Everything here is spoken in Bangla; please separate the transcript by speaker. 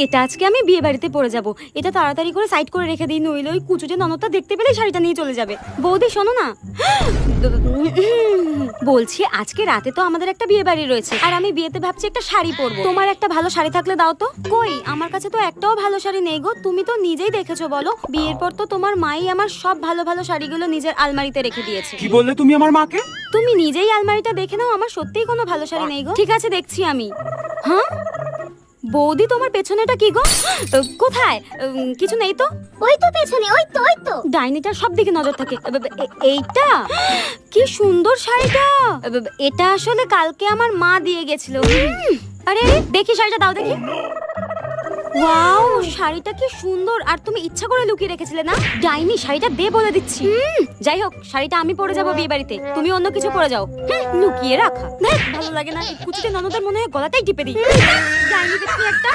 Speaker 1: এটা আজকে আমি বিয়ে বাড়িতে পরে যাব। এটা তাড়াতাড়ি করে সাইড করে রেখে দিই, নইলে ওই কুচুটে ননদটা দেখতে পেলে শাড়িটা নিয়ে চলে যাবে। বৌদি শোনো না, বলছি আজকে রাতে তো আমাদের একটা বিয়ে বাড়ি রয়েছে, আর আমি বিয়েতে ভাবছি একটা শাড়ি পরবো। তোমার একটা ভালো শাড়ি থাকলে দাও তো। কই, আমার কাছে তো একটাও ভালো শাড়ি নেই গো। তুমি তো নিজেই দেখেছো, বলো বিয়ের পর তো তোমার মাই আমার সব ভালো ভালো শাড়িগুলো নিজের আলমারিতে রেখে দিয়েছে।
Speaker 2: কি বললে তুমি আমার মাকে?
Speaker 1: তুমি নিজেই আলমারিটা দেখে নাও, আমার সত্যিই কোনো ভালো শাড়ি নেই গো। ঠিক আছে, দেখছি আমি। হ্যাঁ বৌদি, তোমার পেছনেটা কি গো? কোথায়? কিছু নেই তো।
Speaker 3: ওই তো পেছনে, ওই তো
Speaker 1: ডাইনিটার সব দিকে নজর থাকে। এইটা কি সুন্দর শাড়িটা। এটা আসলে কালকে আমার মা দিয়ে গেছিল। আরে আরে, দেখি শাড়িটা দাও দেখি। ওয়াও, শাড়িটা কি সুন্দর। আর তুমি ইচ্ছা করে লুকিয়ে রেখেছিলে না? ডাইনি, শাড়িটা দে বলে দিচ্ছি। যাই হোক, শাড়িটা আমি পরে যাবো বিয়ে বাড়িতে, তুমি অন্য কিছু পরে যাও। লুকিয়ে রাখা ভালো লাগে না। কুচিতে ননদের মনে হয় গলাটাই টিপে দিই। ডাইনি দেখি একটা।